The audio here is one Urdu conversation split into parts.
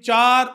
4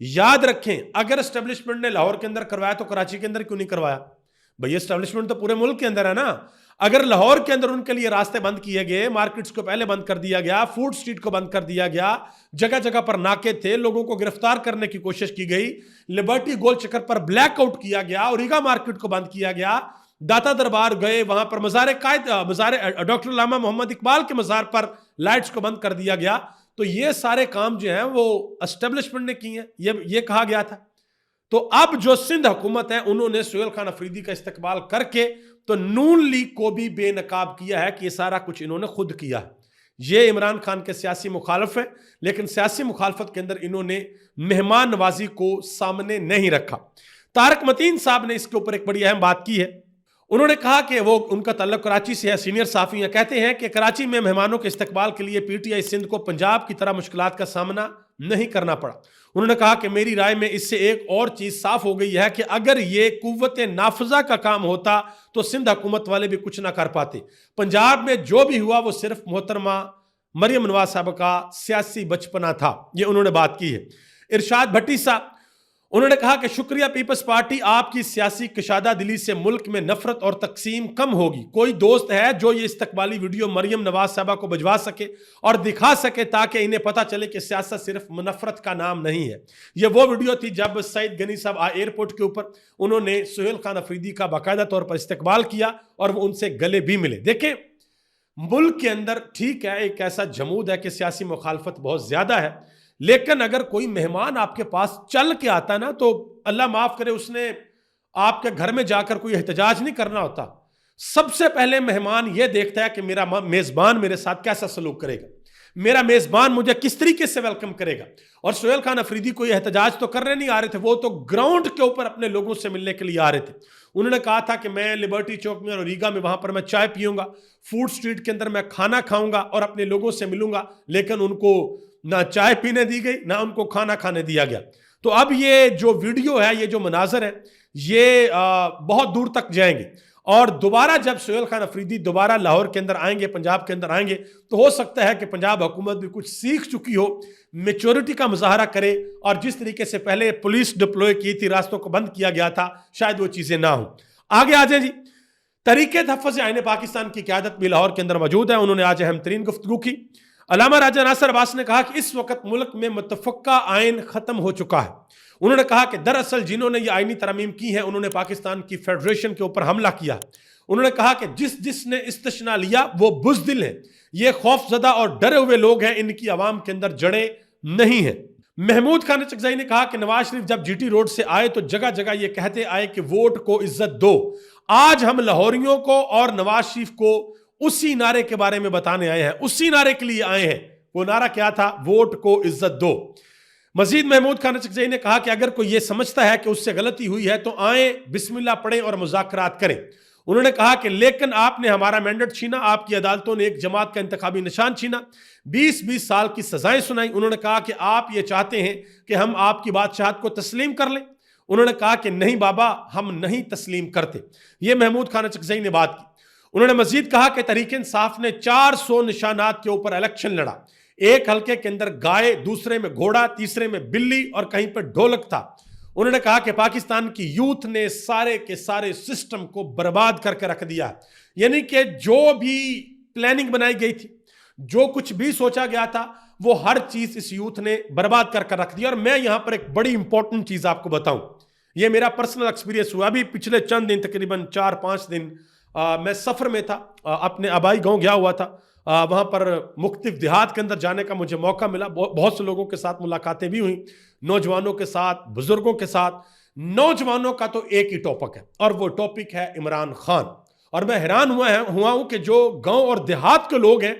یاد رکھیں اگر اسٹیبلشمنٹ نے لاہور کے اندر کروایا تو کراچی کے اندر کیوں نہیں کروایا؟ بھئی اسٹیبلشمنٹ تو پورے ملک کے اندر ہے نا. اگر لاہور کے اندر ان کے لیے راستے بند کیے گئے، مارکیٹس کو پہلے بند کر دیا گیا، فوڈ سٹریٹ کو بند کر دیا گیا، جگہ جگہ پر ناکے تھے، لوگوں کو گرفتار کرنے کی کوشش کی گئی، لبرٹی گول چکر پر بلیک آؤٹ کیا گیا، اوریگا مارکیٹ کو بند کیا گیا، داتا دربار گئے، وہاں پر مزار ڈاکٹر علامہ محمد اقبال کے مزار پر لائٹس کو بند کر دیا گیا. تو یہ سارے کام جو ہیں وہ اسٹیبلشمنٹ نے کی ہیں، یہ کہا گیا تھا. تو اب جو سندھ حکومت ہے انہوں نے سہیل خان افریدی کا استقبال کر کے تو نون لیگ کو بھی بے نقاب کیا ہے کہ یہ سارا کچھ انہوں نے خود کیا ہے. یہ عمران خان کے سیاسی مخالف ہیں، لیکن سیاسی مخالفت کے اندر انہوں نے مہمان نوازی کو سامنے نہیں رکھا. طارق متین صاحب نے اس کے اوپر ایک بڑی اہم بات کی ہے. انہوں نے کہا کہ وہ ان کا تعلق کراچی سے ہے، سینئر صحافی ہیں، کہتے ہیں کہ کراچی میں مہمانوں کے استقبال کے لیے پی ٹی آئی سندھ کو پنجاب کی طرح مشکلات کا سامنا نہیں کرنا پڑا. انہوں نے کہا کہ میری رائے میں اس سے ایک اور چیز صاف ہو گئی ہے کہ اگر یہ قوت نافذہ کا کام ہوتا تو سندھ حکومت والے بھی کچھ نہ کر پاتے. پنجاب میں جو بھی ہوا وہ صرف محترمہ مریم نواز صاحب کا سیاسی بچپنا تھا. یہ انہوں نے بات کی ہے. ارشاد بھٹی صاحب انہوں نے کہا کہ شکریہ پیپلز پارٹی، آپ کی سیاسی کشادہ دلی سے ملک میں نفرت اور تقسیم کم ہوگی. کوئی دوست ہے جو یہ استقبالی ویڈیو مریم نواز صاحبہ کو بھجوا سکے اور دکھا سکے تاکہ انہیں پتہ چلے کہ سیاست صرف نفرت کا نام نہیں ہے. یہ وہ ویڈیو تھی جب سعید غنی صاحب آئے ایئرپورٹ کے اوپر، انہوں نے سہیل خان افریدی کا باقاعدہ طور پر استقبال کیا اور وہ ان سے گلے بھی ملے. دیکھیں ملک کے اندر ٹھیک ہے ایک ایسا جمود ہے کہ سیاسی مخالفت بہت زیادہ ہے، لیکن اگر کوئی مہمان آپ کے پاس چل کے آتا نا تو اللہ معاف کرے اس نے آپ کے گھر میں جا کر کوئی احتجاج نہیں کرنا ہوتا. سب سے پہلے مہمان یہ دیکھتا ہے کہ میرا میزبان میرے ساتھ کیسا سلوک کرے گا، میرا میزبان مجھے کس طریقے سے ویلکم کرے گا. اور سہیل خان افریدی کو یہ احتجاج تو کرنے نہیں آ رہے تھے، وہ تو گراؤنڈ کے اوپر اپنے لوگوں سے ملنے کے لیے آ رہے تھے. انہوں نے کہا تھا کہ میں لبرٹی چوک میں اور اوریگا میں وہاں پر میں چائے پیوں گا، فوڈ سٹریٹ کے اندر میں کھانا کھاؤں گا اور اپنے لوگوں سے ملوں گا، لیکن ان کو نہ چائے پینے دی گئی نہ ان کو کھانا کھانے دیا گیا. تو اب یہ جو ویڈیو ہے، یہ جو مناظر ہے، یہ بہت دور تک جائیں گے. اور دوبارہ جب سہیل خان افریدی دوبارہ لاہور کے اندر آئیں گے، پنجاب کے اندر آئیں گے، تو ہو سکتا ہے کہ پنجاب حکومت بھی کچھ سیکھ چکی ہو، میچورٹی کا مظاہرہ کرے، اور جس طریقے سے پہلے پولیس ڈپلوئے کی تھی، راستوں کو بند کیا گیا تھا، شاید وہ چیزیں نہ ہوں. آگے آ جائیں جی. تحریک تحفظ آئین پاکستان کی قیادت بھی لاہور کے اندر موجود ہے. انہوں نے آج اہم ترین گفتگو کی. علامہ راجہ ناصر عباس نے کہا کہ اس وقت ملک میں متفقہ آئین ختم ہو چکا ہے. انہوں نے کہا کہ دراصل جنہوں نے یہ آئینی ترامیم کی ہیں انہوں نے پاکستان کی فیڈریشن کے اوپر حملہ کیا. انہوں نے کہا کہ جس نے استثناء لیا وہ بزدل ہیں، یہ خوف زدہ اور ڈرے ہوئے لوگ ہیں، ان کی عوام کے اندر جڑیں نہیں ہیں. محمود خان چکزئی نے کہا کہ نواز شریف جب جی ٹی روڈ سے آئے تو جگہ جگہ یہ کہتے آئے کہ ووٹ کو عزت دو. آج ہم لاہوریوں کو اور نواز شریف کو اسی نعرے کے بارے میں بتانے آئے ہیں، اسی نعرے کے لیے آئے ہیں. وہ نعرہ کیا تھا؟ ووٹ کو عزت دو. مزید محمود خان چکزئی نے کہا کہ اگر کوئی یہ سمجھتا ہے کہ اس سے غلطی ہوئی ہے تو آئیں، بسم اللہ پڑھیں اور مذاکرات کریں. انہوں نے کہا کہ لیکن آپ نے ہمارا مینڈیٹ چھینا، آپ کی عدالتوں نے ایک جماعت کا انتخابی نشان چھینا، 20 سال کی سزائیں سنائیں. انہوں نے کہا کہ آپ یہ چاہتے ہیں کہ ہم آپ کی بادشاہت کو تسلیم کر لیں. انہوں نے کہا کہ نہیں بابا، ہم نہیں تسلیم کرتے. یہ محمود خان چکزئی نے بات کی. انہوں نے مزید کہا کہ تحریک انصاف نے 400 نشانات کے اوپر الیکشن لڑا. ایک حلقے کے اندر گائے، دوسرے میں گھوڑا، تیسرے میں بلی اور کہیں پر ڈھولک تھا. انہوں نے کہا کہ پاکستان کی یوتھ نے سارے کے سارے سسٹم کو برباد کر کے رکھ دیا. یعنی کہ جو بھی پلاننگ بنائی گئی تھی، جو کچھ بھی سوچا گیا تھا، وہ ہر چیز اس یوتھ نے برباد کر کے رکھ دیا. اور میں یہاں پر ایک بڑی امپورٹنٹ چیز آپ کو بتاؤں، یہ میرا پرسنل ایکسپیرینس ہوا. ابھی پچھلے چند دن، تقریباً 4-5 دن میں سفر میں تھا، اپنے آبائی گاؤں گیا ہوا تھا. وہاں پر مختلف دیہات کے اندر جانے کا مجھے موقع ملا. بہت سے لوگوں کے ساتھ ملاقاتیں بھی ہوئیں، نوجوانوں کے ساتھ، بزرگوں کے ساتھ. نوجوانوں کا تو ایک ہی ٹاپک ہے اور وہ ٹاپک ہے عمران خان. اور میں حیران ہوا ہوں کہ جو گاؤں اور دیہات کے لوگ ہیں،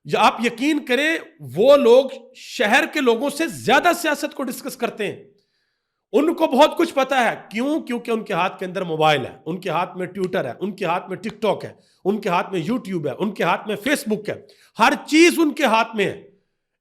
آپ یقین کریں وہ لوگ شہر کے لوگوں سے زیادہ سیاست کو ڈسکس کرتے ہیں. ان کو بہت کچھ پتا ہے. کیوں؟ کیونکہ ان کے ہاتھ کے اندر موبائل ہے، ان کے ہاتھ میں ٹویٹر ہے، ان کے ہاتھ میں ٹک ٹاک ہے، ان کے ہاتھ میں یوٹیوب ہے، ان کے ہاتھ میں فیس بک ہے. ہر چیز ان کے ہاتھ میں ہے.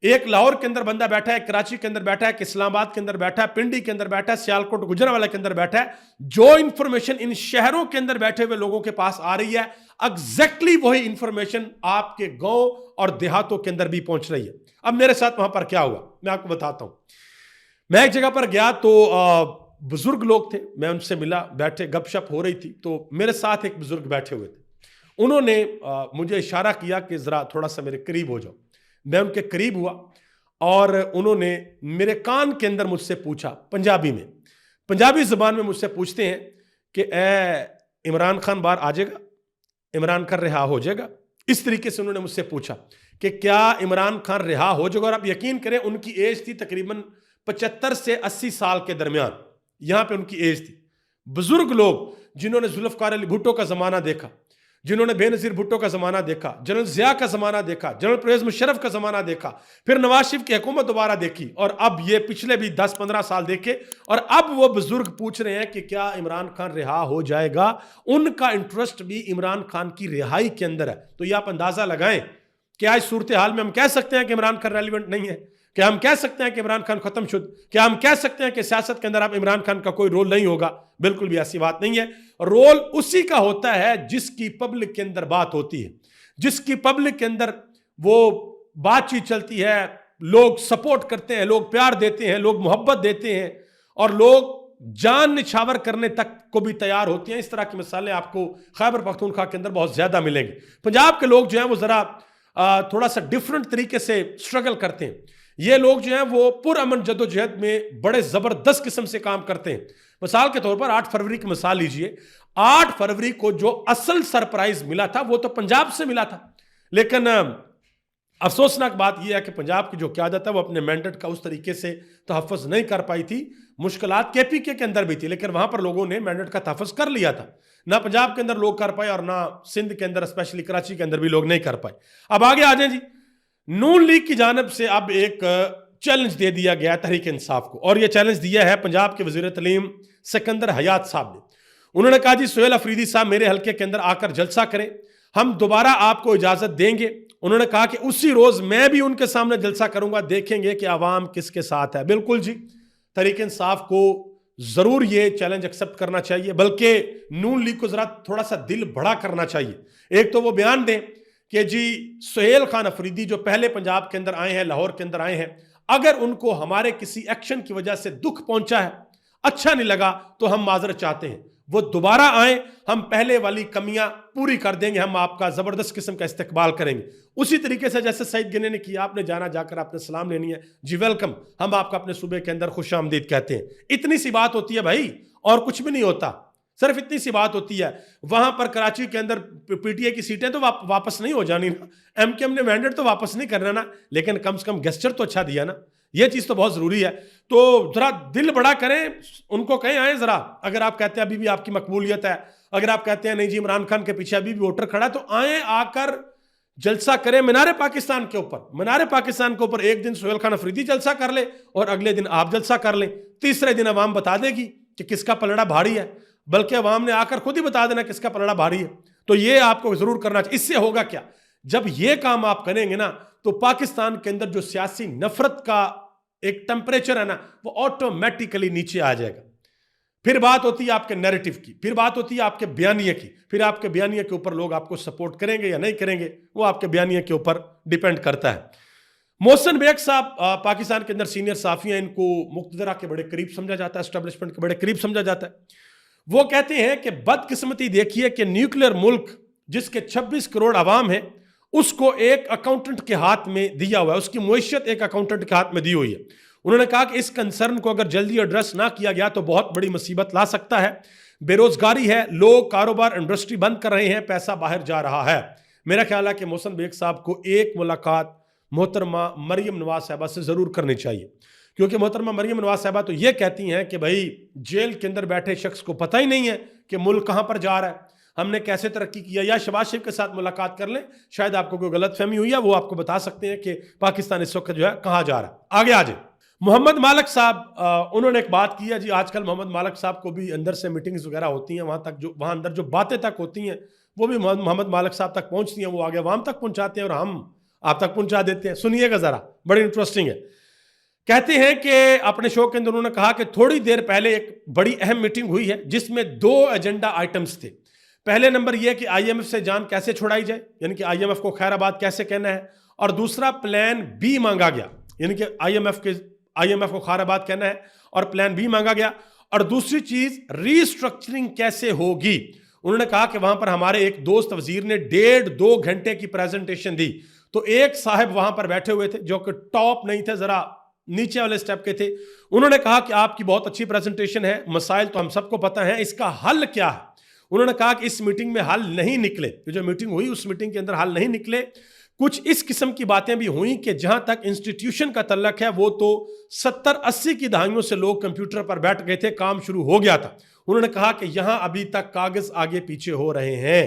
ایک لاہور کے اندر بندہ بیٹھا ہے، کراچی کے اندر بیٹھا ہے، اسلام آباد کے اندر بیٹھا ہے، پنڈی کے اندر بیٹھا ہے، سیالکوٹ گجرانوالہ کے اندر بیٹھا ہے. جو انفارمیشن ان شہروں کے اندر بیٹھے ہوئے لوگوں کے پاس آ رہی ہے، ایگزیکٹلی وہی انفارمیشن آپ کے گاؤں اور دیہاتوں کے اندر بھی پہنچ رہی ہے. اب میرے ساتھ وہاں پر کیا ہوا میں آپ کو بتاتا ہوں. میں ایک جگہ پر گیا تو بزرگ لوگ تھے, میں ان سے ملا, بیٹھے, گپ شپ ہو رہی تھی, تو میرے ساتھ ایک بزرگ بیٹھے ہوئے تھے. انہوں نے مجھے اشارہ کیا کہ ذرا تھوڑا سا میرے قریب ہو جاؤ. میں ان کے قریب ہوا اور انہوں نے میرے کان کے اندر مجھ سے پوچھا, پنجابی میں, پنجابی زبان میں مجھ سے پوچھتے ہیں کہ اے عمران خان باہر آ جائے گا, عمران خان رہا ہو جائے گا. اس طریقے سے انہوں نے مجھ سے پوچھا کہ کیا عمران خان رہا ہو جائے گا. اور آپ یقین کریں ان کی ایج تھی تقریباً 75 سے 80 سال کے درمیان, یہاں پہ ان کی ایج تھی. بزرگ لوگ جنہوں نے ذوالفقار علی بھٹو کا زمانہ دیکھا, جنہوں نے بے نظیر بھٹو کا زمانہ دیکھا, جنرل ضیاء کا زمانہ دیکھا, جنرل پرویز مشرف کا زمانہ دیکھا, پھر نواز شریف کی حکومت دوبارہ دیکھی, اور اب یہ پچھلے بھی 10-15 سال دیکھے, اور اب وہ بزرگ پوچھ رہے ہیں کہ کیا عمران خان رہا ہو جائے گا. ان کا انٹرسٹ بھی عمران خان کی رہائی کے اندر ہے. تو یہ آپ اندازہ لگائیں کہ آج صورتحال میں ہم کہہ سکتے ہیں کہ عمران خان ریلیونٹ نہیں ہے, کیا ہم کہہ سکتے ہیں کہ عمران خان ختم شد, کیا ہم کہہ سکتے ہیں کہ سیاست کے اندر اب عمران خان کا کوئی رول نہیں ہوگا. بالکل بھی ایسی بات نہیں ہے. رول اسی کا ہوتا ہے جس کی پبلک کے اندر بات ہوتی ہے, جس کی پبلک کے اندر وہ بات چیت چلتی ہے, لوگ سپورٹ کرتے ہیں, لوگ پیار دیتے ہیں, لوگ محبت دیتے ہیں, اور لوگ جان نچھاور کرنے تک کو بھی تیار ہوتی ہیں. اس طرح کی مثالیں آپ کو خیبر پختونخوا کے اندر بہت زیادہ ملیں گے. پنجاب کے لوگ جو ہیں وہ ذرا تھوڑا سا ڈیفرنٹ طریقے سے سٹرگل کرتے ہیں. یہ لوگ جو ہیں وہ پرامن جدوجہد میں بڑے زبردست قسم سے کام کرتے ہیں. مثال کے طور پر 8 فروری کی مثال لیجئے. 8 فروری کو جو اصل سرپرائز ملا تھا وہ تو پنجاب سے ملا تھا, لیکن افسوسناک بات یہ ہے کہ پنجاب کی جو قیادت ہے وہ اپنے مینڈیٹ کا اس طریقے سے تحفظ نہیں کر پائی تھی. مشکلات کے پی کے اندر بھی تھی, لیکن وہاں پر لوگوں نے مینڈیٹ کا تحفظ کر لیا تھا. نہ پنجاب کے اندر لوگ کر پائے, اور نہ سندھ کے اندر, اسپیشلی کراچی کے اندر بھی لوگ نہیں کر پائے. اب آگے آ جائیں جی. نون لیگ کی جانب سے اب ایک چیلنج دے دیا گیا تحریک انصاف کو, اور یہ چیلنج دیا ہے پنجاب کے وزیر تعلیم سکندر حیات صاحب نے. انہوں نے کہا جی سہیل افریدی صاحب میرے حلقے کے اندر آ کر جلسہ کریں, ہم دوبارہ آپ کو اجازت دیں گے. انہوں نے کہا کہ اسی روز میں بھی ان کے سامنے جلسہ کروں گا, دیکھیں گے کہ عوام کس کے ساتھ ہے. بالکل جی, تحریک انصاف کو ضرور یہ چیلنج ایکسپٹ کرنا چاہیے, بلکہ نون لیگ کو ذرا تھوڑا سا دل بڑا کرنا چاہیے. ایک تو وہ بیان دیں کہ جی سہیل خان افریدی جو پہلے پنجاب کے اندر آئے ہیں, لاہور کے اندر آئے ہیں, اگر ان کو ہمارے کسی ایکشن کی وجہ سے دکھ پہنچا ہے, اچھا نہیں لگا, تو ہم معذرت چاہتے ہیں. وہ دوبارہ آئیں, ہم پہلے والی کمیاں پوری کر دیں گے, ہم آپ کا زبردست قسم کا استقبال کریں گے. اسی طریقے سے جیسے سعید گنے نے کیا, آپ نے جانا جا کر آپ نے سلام لینی ہے, جی ویلکم, ہم آپ کا اپنے صوبے کے اندر خوش آمدید کہتے ہیں. اتنی سی بات ہوتی ہے بھائی, اور کچھ بھی نہیں ہوتا, صرف اتنی سی بات ہوتی ہے. وہاں پر کراچی کے اندر پی ٹی اے کی سیٹیں تو واپس نہیں ہو جانی نا, ایم کے ایم نے مینڈیٹ تو واپس نہیں کرنا نا, لیکن کم سے کم گیسچر تو اچھا دیا نا. یہ چیز تو بہت ضروری ہے. تو ذرا دل بڑا کریں, ان کو کہیں آئیں ذرا. اگر آپ کہتے ہیں ابھی بھی آپ کی مقبولیت ہے, اگر آپ کہتے ہیں نہیں جی عمران خان کے پیچھے ابھی بھی ووٹر کھڑا ہے, تو آئیں, آ کر جلسہ کریں مینار پاکستان کے اوپر. مینار پاکستان کے اوپر ایک دن سہیل خان افریدی جلسہ کر لے, اور اگلے دن آپ جلسہ کر لیں. تیسرے دن عوام بتا دے گی کہ کس کا پلڑا بھاری ہے, بلکہ عوام نے آ کر خود ہی بتا دینا کس کا پلڑا بھاری ہے. تو یہ آپ کو ضرور کرنا چاہیے. اس سے ہوگا کیا, جب یہ کام آپ کریں گے نا, تو پاکستان کے اندر جو سیاسی نفرت کا ایک ٹیمپریچر ہے نا, وہ آٹومیٹیکلی نیچے آ جائے گا. پھر بات ہوتی ہے آپ کے نیریٹو کی, پھر بات ہوتی ہے آپ کے بیانیے کی, پھر آپ کے بیانیے کے اوپر لوگ آپ کو سپورٹ کریں گے یا نہیں کریں گے, وہ آپ کے بیانیے کے اوپر ڈیپینڈ کرتا ہے. محسن بیگ صاحب پاکستان کے اندر سینئر صحافی ہیں, ان کو مقتدرہ کے بڑے قریب سمجھا جاتا ہے, اسٹیبلشمنٹ کے بڑے قریب سمجھا جاتا ہے. وہ کہتے ہیں کہ بدقسمتی دیکھیے کہ نیوکلیر ملک جس کے 26 کروڑ عوام ہیں, اس کو ایک اکاؤنٹنٹ کے ہاتھ میں دیا ہوا ہے, اس کی معیشت ایک اکاؤنٹنٹ کے ہاتھ میں دی ہوئی ہے. انہوں نے کہا کہ اس کنسرن کو اگر جلدی ایڈریس نہ کیا گیا تو بہت بڑی مصیبت لا سکتا ہے. بے روزگاری ہے, لوگ کاروبار انڈسٹری بند کر رہے ہیں, پیسہ باہر جا رہا ہے. میرا خیال ہے کہ محسن بیگ صاحب کو ایک ملاقات محترمہ مریم نواز صاحبہ سے ضرور کرنی چاہیے, کیونکہ محترمہ مریم نواز صاحبہ تو یہ کہتی ہیں کہ بھائی جیل کے اندر بیٹھے شخص کو پتہ ہی نہیں ہے کہ ملک کہاں پر جا رہا ہے, ہم نے کیسے ترقی کیا. یا شہباز شریف کے ساتھ ملاقات کر لیں, شاید آپ کو کوئی غلط فہمی ہوئی ہے, وہ آپ کو بتا سکتے ہیں کہ پاکستان اس وقت جو ہے کہاں جا رہا ہے. آگے آ جائیں. محمد مالک صاحب, انہوں نے ایک بات کی ہے جی, آج کل محمد مالک صاحب کو بھی اندر سے میٹنگز وغیرہ ہوتی ہیں, وہاں اندر جو باتیں تک ہوتی ہیں وہ بھی محمد مالک صاحب تک پہنچتی ہیں, وہ آگے عوام تک پہنچاتے ہیں اور ہم آپ تک پہنچا دیتے ہیں. سنیے گا ذرا, بڑی انٹرسٹنگ ہے. کہتے ہیں کہ اپنے شو کے اندر انہوں نے کہا کہ تھوڑی دیر پہلے ایک بڑی اہم میٹنگ ہوئی ہے جس میں 2 ایجنڈا آئٹمز تھے. پہلے نمبر یہ کہ آئی ایم ایف سے جان کیسے چھڑائی جائے, یعنی کہ آئی ایم ایف کو خیر آباد کیسے کہنا ہے, اور دوسرا پلان بی مانگا گیا, یعنی کہ آئی ایم ایف کے IMF کو خیرآباد کہنا ہے اور پلان بی مانگا گیا. اور دوسری چیز ریسٹرکچرنگ کیسے ہوگی. انہوں نے کہا کہ وہاں پر ہمارے ایک دوست وزیر نے 1.5-2 گھنٹے کی پریزنٹیشن دی. تو ایک صاحب وہاں پر بیٹھے ہوئے تھے جو کہ ٹاپ نہیں تھے, ذرا نیچے والے سٹیپ کے تھے. انہوں نے کہا کہ آپ کی بہت اچھی پریزنٹیشن ہے, مسائل تو ہم سب کو پتہ ہیں, اس کا حل کیا ہے. انہوں نے کہا کہ اس میٹنگ میں حل نہیں نکلے, جو میٹنگ ہوئی اس میٹنگ کے اندر حل نہیں نکلے. کچھ اس قسم کی باتیں بھی ہوئیں کہ جہاں تک انسٹیٹیوشن کا تعلق ہے وہ تو 70-80 کی دہائیوں سے لوگ کمپیوٹر پر بیٹھ گئے تھے, کام شروع ہو گیا تھا. انہوں نے کہا کہ یہاں ابھی تک کاغذ آگے پیچھے ہو رہے ہیں,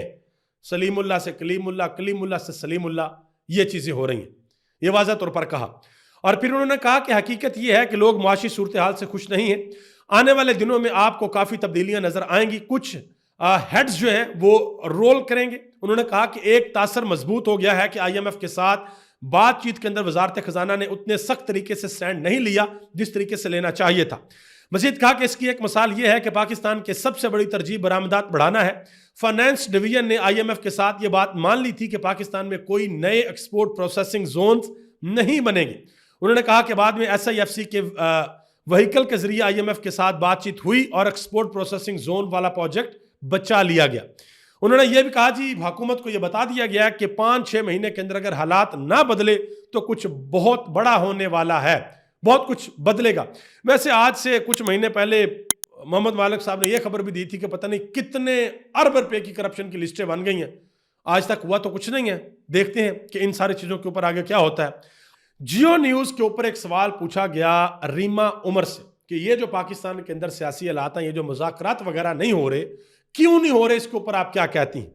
سلیم اللہ سے کلیم اللہ, کلیم اللہ سے سلیم اللہ, یہ چیزیں ہو رہی ہیں, یہ واضح طور پر کہا. اور پھر انہوں نے کہا کہ حقیقت یہ ہے کہ لوگ معاشی صورتحال سے خوش نہیں ہیں, آنے والے دنوں میں آپ کو کافی تبدیلیاں نظر آئیں گی, کچھ ہیڈز جو ہیں وہ رول کریں گے. انہوں نے کہا کہ ایک تاثر مضبوط ہو گیا ہے کہ IMF کے ساتھ بات چیت کے اندر وزارت خزانہ نے اتنے سخت طریقے سے سٹینڈ نہیں لیا جس طریقے سے لینا چاہیے تھا. مزید کہا کہ اس کی ایک مثال یہ ہے کہ پاکستان کے سب سے بڑی ترجیح برآمدات بڑھانا ہے. فائنانس ڈویژن نے IMF کے ساتھ یہ بات مان لی تھی کہ پاکستان میں کوئی نئے ایکسپورٹ پروسیسنگ زونز نہیں بنیں گے. انہوں نے کہا کہ بعد میں SIFC کے وہیکل کے ذریعے IMF کے ساتھ بات چیت ہوئی اور ایکسپورٹ پروسیسنگ زون والا پروجیکٹ بچا لیا گیا. انہوں نے یہ بھی کہا جی حکومت کو یہ بتا دیا گیا کہ 5-6 مہینے کے اندر اگر حالات نہ بدلے تو کچھ بہت بڑا ہونے والا ہے, بہت کچھ بدلے گا. ویسے آج سے کچھ مہینے پہلے محمد مالک صاحب نے یہ خبر بھی دی تھی کہ پتہ نہیں کتنے ارب روپے کی کرپشن کی لسٹیں بن گئی ہیں, آج تک ہوا تو کچھ نہیں ہے. دیکھتے ہیں کہ ان ساری چیزوں کے اوپر آگے کیا ہوتا ہے. جیو نیوز کے اوپر ایک سوال پوچھا گیا ریما عمر سے کہ یہ جو پاکستان کے اندر سیاسی حالات ہیں, یہ جو مذاکرات وغیرہ نہیں ہو رہے, کیوں نہیں ہو رہے, اس کے اوپر آپ کیا کہتی ہیں.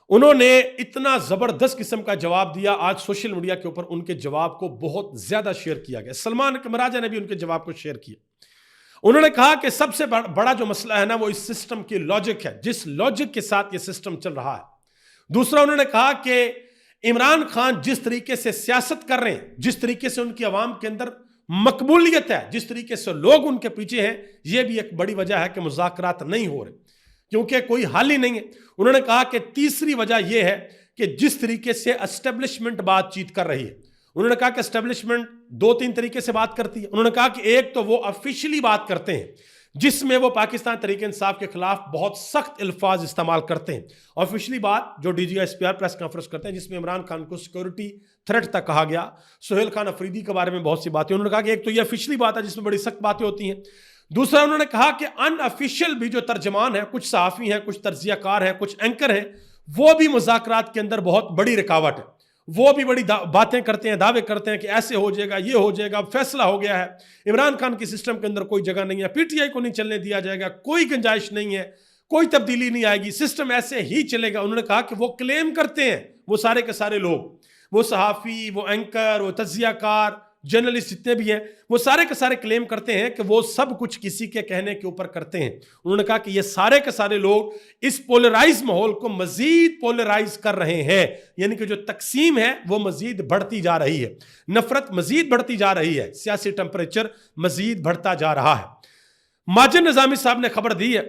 انہوں نے اتنا زبردست قسم کا جواب دیا, آج سوشل میڈیا کے اوپر ان کے جواب کو بہت زیادہ شیئر کیا گیا. سلمان مراجہ نے بھی ان کے جواب کو شیئر کیا. انہوں نے کہا کہ سب سے بڑا جو مسئلہ ہے نا وہ اس سسٹم کی لاجک ہے, جس لاجک کے ساتھ یہ سسٹم چل رہا ہے. دوسرا انہوں نے کہا کہ عمران خان جس طریقے سے سیاست کر رہے ہیں, جس طریقے سے ان کی عوام کے اندر مقبولیت ہے, جس طریقے سے لوگ ان کے پیچھے ہیں, یہ بھی ایک بڑی وجہ ہے کہ مذاکرات نہیں ہو رہے, کیونکہ کوئی حل ہی نہیں ہے. انہوں نے کہا کہ تیسری وجہ یہ ہے کہ جس طریقے سے اسٹیبلشمنٹ بات چیت کر رہی ہے. انہوں نے کہا کہ اسٹیبلشمنٹ 2-3 طریقے سے بات کرتی ہے. انہوں نے کہا کہ ایک تو وہ آفیشلی بات کرتے ہیں جس میں وہ پاکستان تحریک انصاف کے خلاف بہت سخت الفاظ استعمال کرتے ہیں. آفیشلی بات جو DGI پریس کانفرنس کرتے ہیں جس میں عمران خان کو سیکورٹی تھریٹ تک کہا گیا, سہیل خان افریدی کے بارے میں بہت سی باتیں. انہوں نے کہا کہ ایک تو یہ آفیشلی بات ہے جس میں بڑی سخت باتیں ہوتی ہیں. دوسرا انہوں نے کہا کہ ان افیشل بھی جو ترجمان ہیں, کچھ صحافی ہیں, کچھ تجزیہ کار ہیں, کچھ اینکر ہیں, وہ بھی مذاکرات کے اندر بہت بڑی رکاوٹ ہے. وہ بھی بڑی باتیں کرتے ہیں, دعوے کرتے ہیں کہ ایسے ہو جائے گا, یہ ہو جائے گا, فیصلہ ہو گیا ہے, عمران خان کی سسٹم کے اندر کوئی جگہ نہیں ہے, PTI کو نہیں چلنے دیا جائے گا, کوئی گنجائش نہیں ہے, کوئی تبدیلی نہیں آئے گی, سسٹم ایسے ہی چلے گا. انہوں نے کہا کہ وہ کلیم کرتے ہیں, وہ سارے کے سارے لوگ, وہ صحافی, وہ اینکر, وہ تجزیہ کار, جرنلسٹ جتنے بھی ہیں, وہ سارے کے سارے کلیم کرتے ہیں کہ وہ سب کچھ کسی کے کہنے کے اوپر کرتے ہیں. انہوں نے کہا کہ یہ سارے کے سارے لوگ اس پولرائز ماحول کو مزید پولرائز کر رہے ہیں, یعنی کہ جو تقسیم ہے وہ مزید بڑھتی جا رہی ہے, نفرت مزید بڑھتی جا رہی ہے, سیاسی ٹمپریچر مزید بڑھتا جا رہا ہے. ماجد نظامی صاحب نے خبر دی ہے.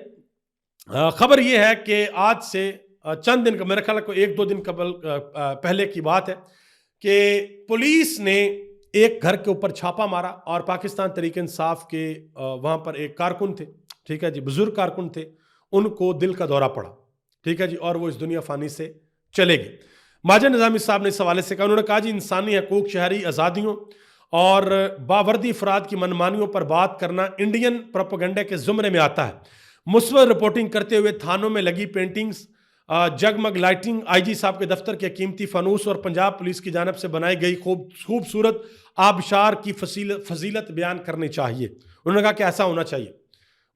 خبر یہ ہے کہ آج سے چند دن کا, میرے خیال کو 1-2 دن قبل پہلے کی بات ہے کہ پولیس نے ایک گھر کے اوپر چھاپا مارا اور پاکستان تحریک انصاف کے وہاں پر ایک کارکن تھے, ٹھیک ہے جی, بزرگ کارکن تھے, ان کو دل کا دورہ پڑا, ٹھیک ہے جی, اور وہ اس دنیا فانی سے چلے گئے. ماجد نظامی صاحب نے اس حوالے سے کہا, انہوں نے کہا جی انسانی حقوق, شہری آزادیوں اور باوردی افراد کی منمانیوں پر بات کرنا انڈین پروپیگنڈا کے زمرے میں آتا ہے. مثبت رپورٹنگ کرتے ہوئے تھانوں میں لگی پینٹنگز, جگمگ لائٹنگ, IG صاحب کے دفتر کے قیمتی فانوس اور پنجاب پولیس کی جانب سے بنائی گئی خوبصورت آبشار کی فضیلت بیان کرنی چاہیے. انہوں نے کہا کہ ایسا ہونا چاہیے.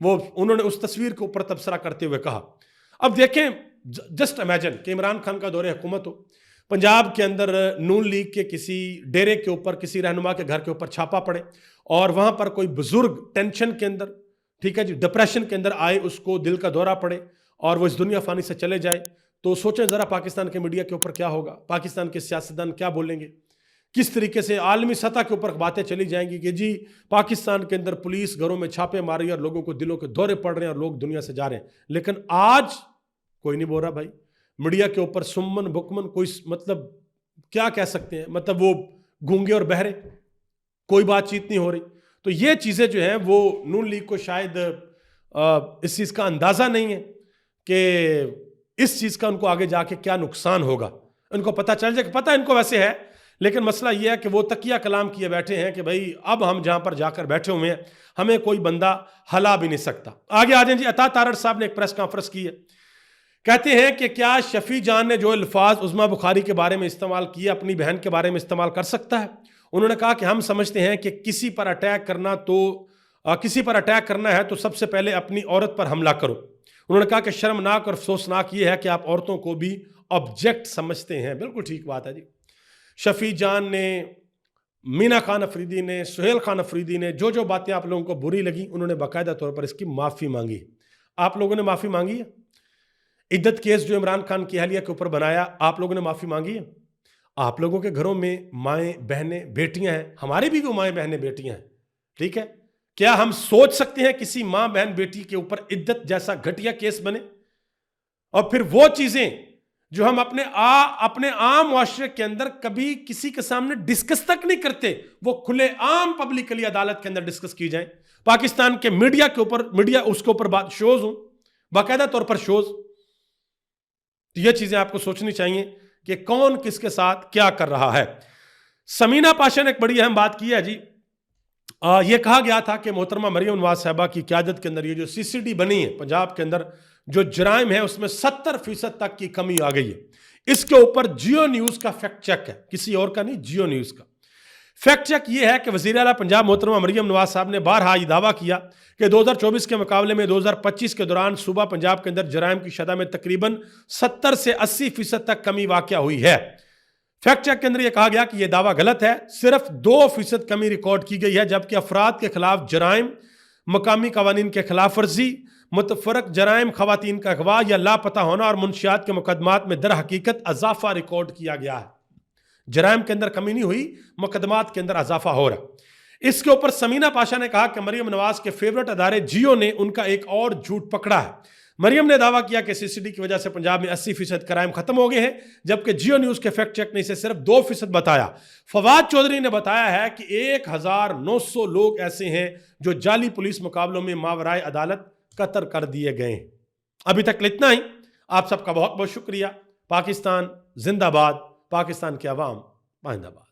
وہ انہوں نے اس تصویر کے اوپر تبصرہ کرتے ہوئے کہا. اب دیکھیں, جسٹ امیجن کہ عمران خان کا دور حکومت ہو, پنجاب کے اندر نون لیگ کے کسی ڈیرے کے اوپر, کسی رہنما کے گھر کے اوپر چھاپا پڑے اور وہاں پر کوئی بزرگ ٹینشن کے اندر, ٹھیک ہے جی, ڈپریشن کے اندر آئے, اس کو دل کا دورہ پڑے اور وہ اس دنیا فانی سے چلے جائے. تو سوچیں ذرا پاکستان کے میڈیا کے اوپر کیا ہوگا, پاکستان کے سیاستدان کیا بولیں گے, کس طریقے سے عالمی سطح کے اوپر باتیں چلی جائیں گی کہ جی پاکستان کے اندر پولیس گھروں میں چھاپے مار رہی ہے اور لوگوں کو دلوں کے دورے پڑ رہے ہیں اور لوگ دنیا سے جا رہے ہیں. لیکن آج کوئی نہیں بول رہا بھائی, میڈیا کے اوپر سمن بکمن, کوئی مطلب کیا کہہ سکتے ہیں, مطلب وہ گونگے اور بہرے, کوئی بات چیت نہیں ہو رہی. تو یہ چیزیں جو ہیں وہ نون لیگ کو شاید اس چیز کا اندازہ نہیں ہے کہ اس چیز کا ان کو آگے جا کے کیا نقصان ہوگا. ان کو پتہ چل جائے، پتہ ان کو ویسے ہے، لیکن مسئلہ یہ ہے کہ وہ تکیہ کلام کیے بیٹھے ہیں کہ بھائی اب ہم جہاں پر جا کر بیٹھے ہوئے ہیں ہمیں کوئی بندہ ہلا بھی نہیں سکتا. آگے آ جائیں جی. عطا تارڑ صاحب نے ایک پریس کانفرنس کی ہے، کہتے ہیں کہ کیا شفیع جان نے جو الفاظ عظمیٰ بخاری کے بارے میں استعمال کیے اپنی بہن کے بارے میں استعمال کر سکتا ہے؟ انہوں نے کہا کہ ہم سمجھتے ہیں کہ کسی پر اٹیک کرنا ہے تو سب سے پہلے اپنی عورت پر حملہ کرو. انہوں نے کہا کہ شرمناک اور افسوسناک یہ ہے کہ آپ عورتوں کو بھی آبجیکٹ سمجھتے ہیں. بالکل ٹھیک بات ہے جی. شفیع جان نے، مینا خان افریدی نے، سہیل خان افریدی نے جو باتیں آپ لوگوں کو بری لگی انہوں نے باقاعدہ طور پر اس کی معافی مانگی. آپ لوگوں نے معافی مانگی ہے. عدت کیس جو عمران خان کی اہلیہ کے اوپر بنایا، آپ لوگوں نے معافی مانگی ہے. آپ لوگوں کے گھروں میں مائیں بہنیں بیٹیاں ہیں، ہماری بھی وہ مائیں بہنیں بیٹیاں ہیں. ٹھیک ہے، کیا ہم سوچ سکتے ہیں کسی ماں بہن بیٹی کے اوپر عدت جیسا گھٹیا کیس بنے؟ اور پھر وہ چیزیں جو ہم اپنے عام معاشرے کے اندر کبھی کسی کے سامنے ڈسکس تک نہیں کرتے، وہ کھلے عام پبلکلی عدالت کے اندر ڈسکس کی جائیں. پاکستان کے میڈیا اس کے اوپر بات شوز ہوں، باقاعدہ طور پر شوز. تو یہ چیزیں آپ کو سوچنی چاہیے کہ کون کس کے ساتھ کیا کر رہا ہے. سمینہ پاشا نے ایک بڑی اہم بات کی ہے جی. یہ کہا گیا تھا کہ محترمہ مریم نواز صاحبہ کی قیادت کے اندر یہ جو CCD بنی ہے پنجاب کے اندر، جو جرائم ہے اس میں 70% تک کی کمی آ گئی ہے. اس کے اوپر جیو نیوز کا فیکٹ چیک ہے، کسی اور کا نہیں، جیو نیوز کا فیکٹ چیک یہ ہے کہ وزیر اعلیٰ پنجاب محترمہ مریم نواز صاحب نے بارہا یہ دعویٰ کیا کہ 2024 کے مقابلے میں 2025 کے دوران صوبہ پنجاب کے اندر جرائم کی شرح میں تقریباً 70 سے 80% تک کمی واقع ہوئی ہے. فیکٹ چیک کے اندر یہ کہا گیا کہ یہ دعویٰ غلط ہے، صرف 2% کمی ریکارڈ کی گئی ہے، جبکہ افراد کے خلاف جرائم، مقامی قوانین کے خلاف ورزی، متفرق جرائم، خواتین کا اغوا یا لاپتہ ہونا اور منشیات کے مقدمات میں در حقیقت اضافہ ریکارڈ کیا گیا ہے. جرائم کے اندر کمی نہیں ہوئی، مقدمات کے اندر اضافہ ہو رہا. اس کے اوپر سمینہ پاشا نے کہا کہ مریم نواز کے فیورٹ ادارے جیو نے ان کا ایک اور جھوٹ پکڑا ہے. مریم نے دعویٰ کیا کہ CCD کی وجہ سے پنجاب میں 80% کرائم ختم ہو گئے ہیں، جبکہ جیو نیوز کے فیکٹ چیک نے اسے صرف 2% بتایا. فواد چودھری نے بتایا ہے کہ 1900 لوگ ایسے ہیں جو جعلی پولیس مقابلوں میں ماورائے عدالت قتل کر دیے گئے ہیں. ابھی تک اتنا ہی. آپ سب کا بہت بہت شکریہ. پاکستان زندہ باد. پاکستان کے عوام پائندہ باد.